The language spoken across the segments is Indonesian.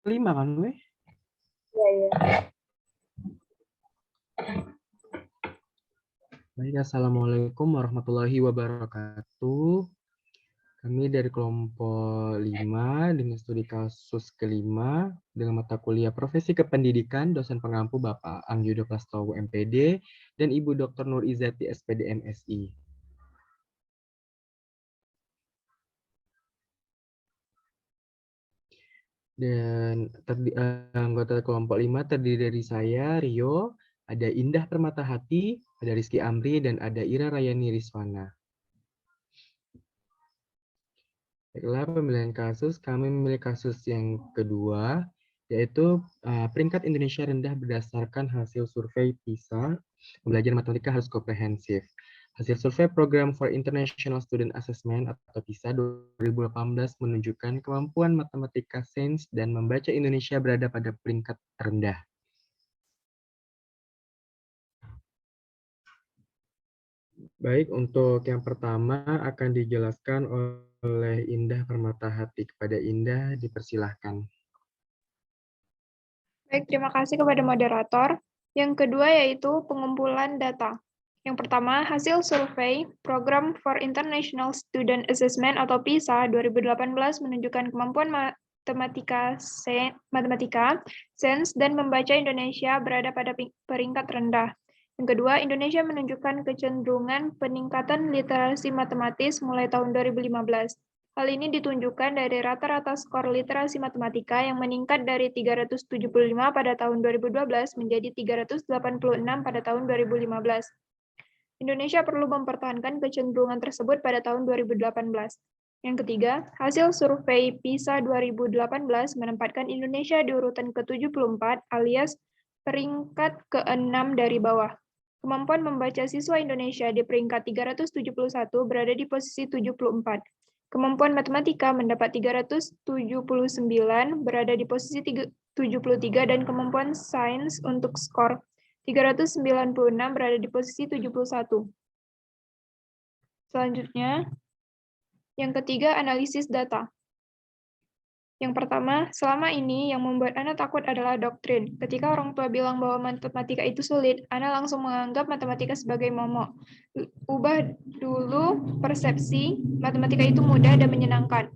5 kan, weh? Iya, iya. Baik, Assalamualaikum warahmatullahi wabarakatuh. Kami dari kelompok 5 dengan studi kasus kelima dengan mata kuliah Profesi Kependidikan, dosen pengampu Bapak Anggyudo Prastowo MPD dan Ibu Dr. Nur Izati SPD MSI. Dan anggota kelompok 5 terdiri dari saya, Rio, ada Indah Permatahati, ada Rizky Amri, dan ada Ira Rayani Riswana. Baiklah, pemilihan kasus, kami memilih kasus yang kedua, yaitu peringkat Indonesia rendah berdasarkan hasil survei PISA, belajar matematika harus komprehensif. Hasil survei Program for International Student Assessment atau PISA 2018 menunjukkan kemampuan matematika, sains, dan membaca Indonesia berada pada peringkat rendah. Baik, untuk yang pertama akan dijelaskan oleh Indah Permatahati. Kepada Indah, dipersilahkan. Baik, terima kasih kepada moderator. Yang kedua yaitu pengumpulan data. Yang pertama, hasil survei Program for International Student Assessment atau PISA 2018 menunjukkan kemampuan matematika, sains, dan membaca Indonesia berada pada peringkat rendah. Yang kedua, Indonesia menunjukkan kecenderungan peningkatan literasi matematis mulai tahun 2015. Hal ini ditunjukkan dari rata-rata skor literasi matematika yang meningkat dari 375 pada tahun 2012 menjadi 386 pada tahun 2015. Indonesia perlu mempertahankan kecenderungan tersebut pada tahun 2018. Yang ketiga, hasil survei PISA 2018 menempatkan Indonesia di urutan ke-74 alias peringkat ke-6 dari bawah. Kemampuan membaca siswa Indonesia di peringkat 371 berada di posisi 74. Kemampuan matematika mendapat 379 berada di posisi 73 dan kemampuan sains untuk skor 396 berada di posisi 71. Selanjutnya, yang ketiga, analisis data. Yang pertama, selama ini yang membuat Ana takut adalah doktrin. Ketika orang tua bilang bahwa matematika itu sulit, Ana langsung menganggap matematika sebagai momok. Ubah dulu persepsi, matematika itu mudah dan menyenangkan.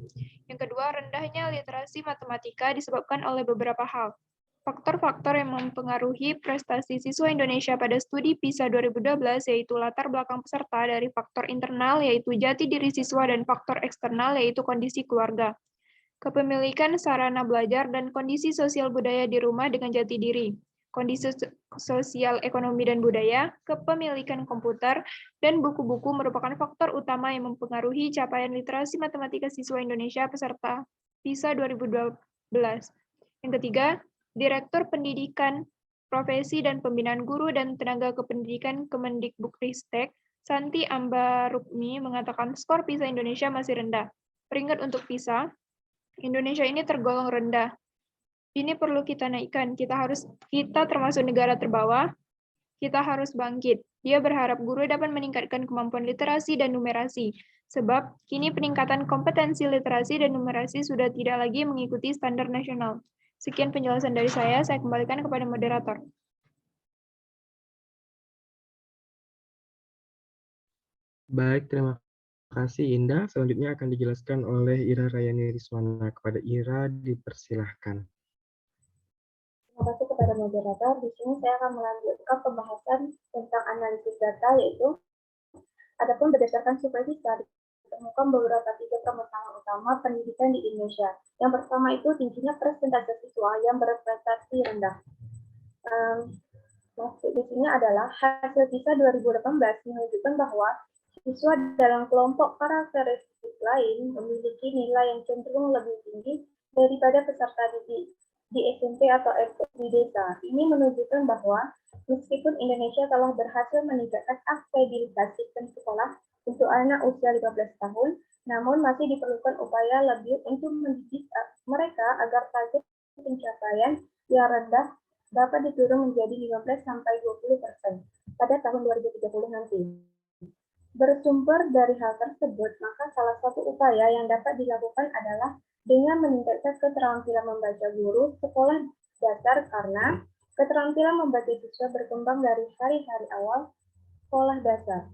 Yang kedua, rendahnya literasi matematika disebabkan oleh beberapa hal. Faktor-faktor yang mempengaruhi prestasi siswa Indonesia pada studi PISA 2012 yaitu latar belakang peserta dari faktor internal yaitu jati diri siswa dan faktor eksternal yaitu kondisi keluarga. Kepemilikan sarana belajar dan kondisi sosial budaya di rumah dengan jati diri, kondisi sosial ekonomi dan budaya, kepemilikan komputer, dan buku-buku merupakan faktor utama yang mempengaruhi capaian literasi matematika siswa Indonesia peserta PISA 2012. Yang ketiga, Direktur Pendidikan, Profesi dan Pembinaan Guru dan Tenaga Kependidikan Kemendikbudristek, Santi Ambarukmi mengatakan skor PISA Indonesia masih rendah. Peringkat untuk PISA, Indonesia ini tergolong rendah. Ini perlu kita naikkan. Kita termasuk negara terbawah. Kita harus bangkit. Dia berharap guru dapat meningkatkan kemampuan literasi dan numerasi. Sebab kini peningkatan kompetensi literasi dan numerasi sudah tidak lagi mengikuti standar nasional. Sekian penjelasan dari saya kembalikan kepada moderator. Baik, terima kasih Indah. Selanjutnya akan dijelaskan oleh Ira Rayani Riswana. Kepada Ira, dipersilahkan. Terima kasih kepada moderator. Di sini saya akan melanjutkan pembahasan tentang analisis data, yaitu adapun berdasarkan survei PISA ditemukan beberapa tiga permasalahan utama pendidikan di Indonesia. Yang pertama itu tingginya persentase siswa yang berprestasi rendah. Maksud di sini adalah hasil PISA 2018 menunjukkan bahwa siswa dalam kelompok karakteristik lain memiliki nilai yang cenderung lebih tinggi daripada peserta didik di SMP atau SD desa. Ini menunjukkan bahwa meskipun Indonesia telah berhasil meningkatkan aksesibilitas sistem sekolah untuk anak usia 15 tahun, namun masih diperlukan upaya lebih untuk mendidik mereka agar target pencapaian yang rendah dapat diturun menjadi 15-20% pada tahun 2030 nanti. Bersumber dari hal tersebut, maka salah satu upaya yang dapat dilakukan adalah dengan meningkatkan keterampilan membaca guru sekolah dasar karena keterampilan membaca siswa berkembang dari hari-hari awal sekolah dasar.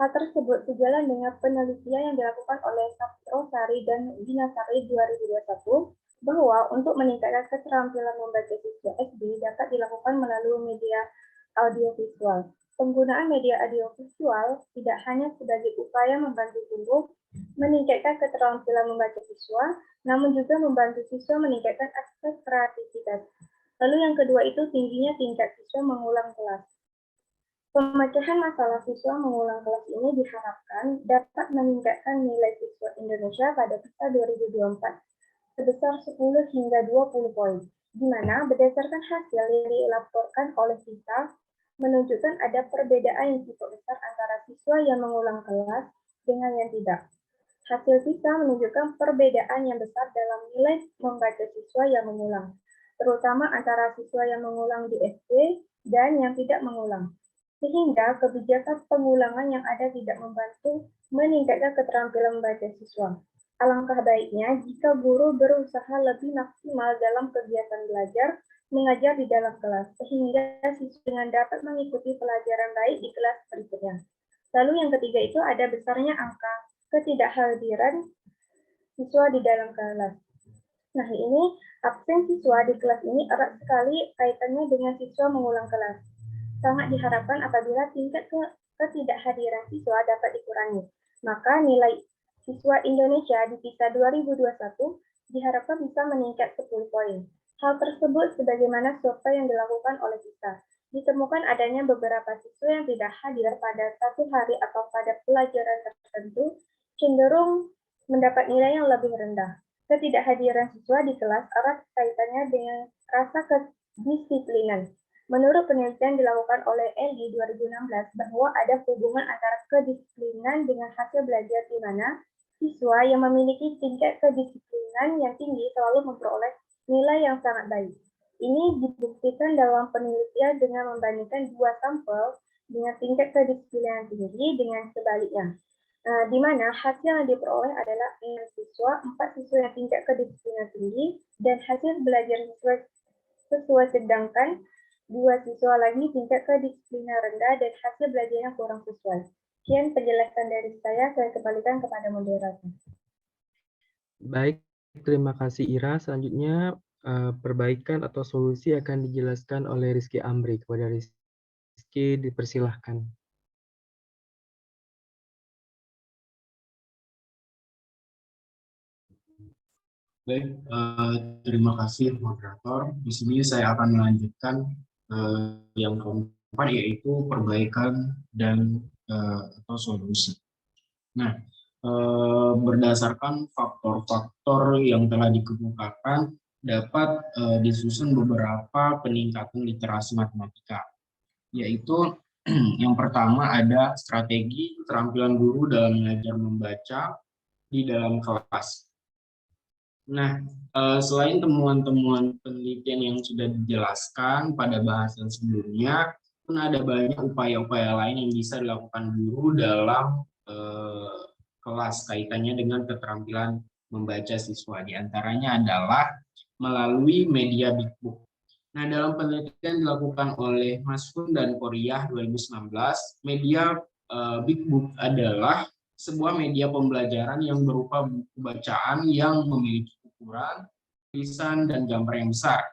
Hal tersebut sejalan dengan penelitian yang dilakukan oleh Saprosari dan Dinasari 2021 bahwa untuk meningkatkan keterampilan membaca siswa SD dapat dilakukan melalui media audiovisual. Penggunaan media audiovisual tidak hanya sebagai upaya membantu guru meningkatkan keterampilan membaca siswa, namun juga membantu siswa meningkatkan akses kreativitas. Lalu yang kedua itu tingginya tingkat siswa mengulang kelas. Pemecahan masalah siswa mengulang kelas ini diharapkan dapat meningkatkan nilai siswa Indonesia pada PISA 2024 sebesar 10 hingga 20 poin, di mana berdasarkan hasil yang dilaporkan oleh PISA menunjukkan ada perbedaan yang cukup besar antara siswa yang mengulang kelas dengan yang tidak. Hasil PISA menunjukkan perbedaan yang besar dalam nilai membaca siswa yang mengulang, terutama antara siswa yang mengulang di SD dan yang tidak mengulang. Sehingga kebijakan pengulangan yang ada tidak membantu meningkatkan keterampilan membaca siswa. Alangkah baiknya jika guru berusaha lebih maksimal dalam kegiatan belajar mengajar di dalam kelas, sehingga siswa dengan dapat mengikuti pelajaran baik di kelas berikutnya. Lalu yang ketiga itu ada besarnya angka ketidakhadiran siswa di dalam kelas. Nah ini absen siswa di kelas ini erat sekali kaitannya dengan siswa mengulang kelas. Sangat diharapkan apabila tingkat ketidakhadiran siswa dapat dikurangi, maka nilai siswa Indonesia di PISA 2021 diharapkan bisa meningkat 10 poin. Hal tersebut sebagaimana survei yang dilakukan oleh PISA. Ditemukan adanya beberapa siswa yang tidak hadir pada satu hari atau pada pelajaran tertentu cenderung mendapat nilai yang lebih rendah. Ketidakhadiran siswa di kelas erat kaitannya dengan rasa kedisiplinan. Menurut penelitian dilakukan oleh LI 2016 bahwa ada hubungan antara kedisiplinan dengan hasil belajar di mana siswa yang memiliki tingkat kedisiplinan yang tinggi selalu memperoleh nilai yang sangat baik. Ini dibuktikan dalam penelitian dengan membandingkan dua sampel dengan tingkat kedisiplinan tinggi dengan sebaliknya. Di mana hasil yang diperoleh adalah 6 siswa, 4 siswa yang tingkat kedisiplinan tinggi, dan hasil belajar sesuai sedangkan 2 siswa lagi tingkat kedisiplinan rendah dan hasil belajarnya kurang sesuai. Sekian penjelasan dari saya kembalikan kepada moderator. Baik, terima kasih Ira. Selanjutnya perbaikan atau solusi akan dijelaskan oleh Rizky Amri. Kepada Rizky dipersilahkan. Baik, terima kasih moderator. Di sini saya akan melanjutkan yang keempat yaitu perbaikan dan atau solusi. Nah, berdasarkan faktor-faktor yang telah dikemukakan dapat disusun beberapa peningkatan literasi matematika, yaitu yang pertama ada strategi keterampilan guru dalam mengajar membaca di dalam kelas. Nah, selain temuan-temuan penelitian yang sudah dijelaskan pada bahasan sebelumnya, pun ada banyak upaya-upaya lain yang bisa dilakukan guru dalam kelas kaitannya dengan keterampilan membaca siswa. Di antaranya adalah melalui media Big Book. Nah, dalam penelitian dilakukan oleh Masfun dan Korea 2019, media Big Book adalah sebuah media pembelajaran yang berupa buku bacaan yang memiliki ukuran, tulisan, dan gambar yang besar.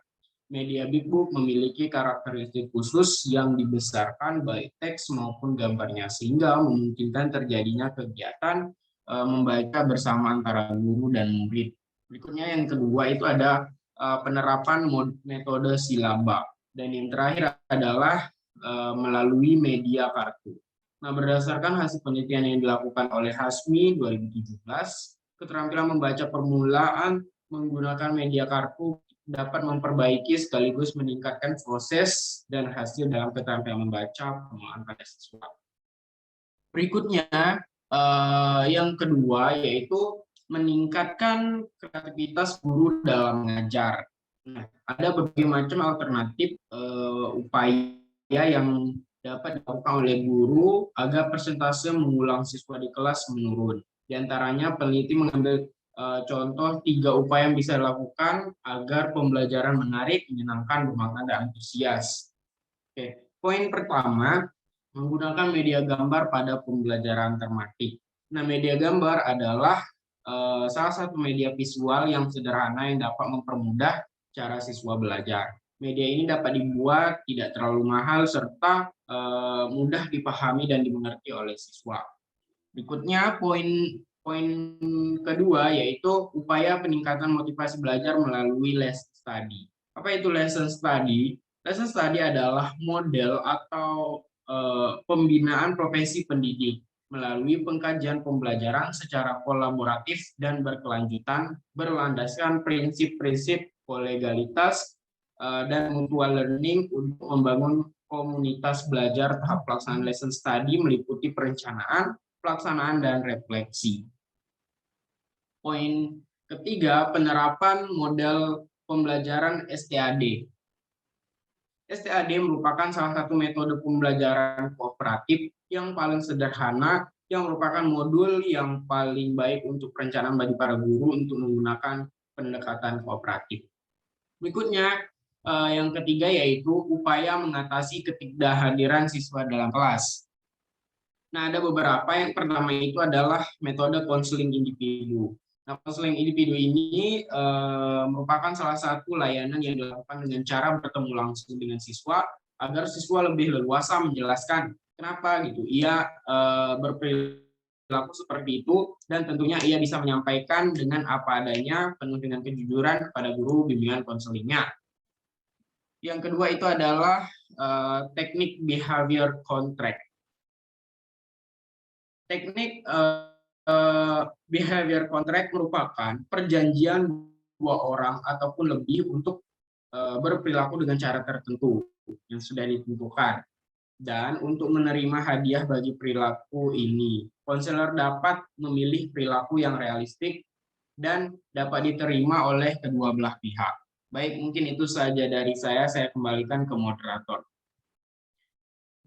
Media Big Book memiliki karakteristik khusus yang dibesarkan baik teks maupun gambarnya, sehingga memungkinkan terjadinya kegiatan membaca bersama antara guru dan murid. Berikutnya yang kedua itu ada penerapan metode silaba. Dan yang terakhir adalah melalui media kartu. Nah, berdasarkan hasil penelitian yang dilakukan oleh Hasmi 2017, keterampilan membaca permulaan menggunakan media kartu dapat memperbaiki sekaligus meningkatkan proses dan hasil dalam keterampilan membaca permulaan pada siswa. Berikutnya, yang kedua yaitu meningkatkan kreativitas guru dalam mengajar. Nah, ada berbagai macam alternatif upaya yang dapat dilakukan oleh guru agar persentase mengulang siswa di kelas menurun. Di antaranya peneliti mengambil contoh 3 upaya yang bisa dilakukan agar pembelajaran menarik, menyenangkan, bermakna, dan antusias. Oke, poin pertama, menggunakan media gambar pada pembelajaran tematik. Nah, media gambar adalah salah satu media visual yang sederhana yang dapat mempermudah cara siswa belajar. Media ini dapat dibuat tidak terlalu mahal serta mudah dipahami dan dimengerti oleh siswa. Berikutnya, poin kedua yaitu upaya peningkatan motivasi belajar melalui lesson study. Apa itu lesson study? Lesson study adalah model atau pembinaan profesi pendidik melalui pengkajian pembelajaran secara kolaboratif dan berkelanjutan berlandaskan prinsip-prinsip kolegalitas dan mutual learning untuk membangun komunitas belajar. Tahap pelaksanaan lesson study meliputi perencanaan, pelaksanaan, dan refleksi. Poin ketiga, penerapan model pembelajaran STAD. STAD merupakan salah satu metode pembelajaran kooperatif yang paling sederhana, yang merupakan modul yang paling baik untuk perencanaan bagi para guru untuk menggunakan pendekatan kooperatif. Berikutnya, yang ketiga yaitu upaya mengatasi ketidakhadiran siswa dalam kelas. Nah, ada beberapa. Yang pertama itu adalah metode konseling individu. Nah, konseling individu ini merupakan salah satu layanan yang dilakukan dengan cara bertemu langsung dengan siswa agar siswa lebih leluasa menjelaskan kenapa gitu ia berperilaku seperti itu, dan tentunya ia bisa menyampaikan dengan apa adanya penuh dengan kejujuran kepada guru bimbingan konselingnya. Yang kedua itu adalah teknik behavior contract. Teknik behavior contract merupakan perjanjian dua orang ataupun lebih untuk berperilaku dengan cara tertentu yang sudah ditentukan. Dan untuk menerima hadiah bagi perilaku ini, konselor dapat memilih perilaku yang realistik dan dapat diterima oleh kedua belah pihak. Baik, mungkin itu saja dari saya kembalikan ke moderator.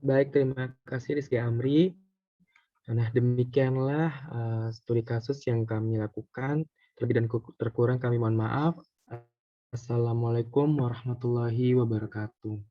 Baik, terima kasih Rizky Amri. Nah, demikianlah studi kasus yang kami lakukan. Terlebih dan terkurang kami mohon maaf. Assalamualaikum warahmatullahi wabarakatuh.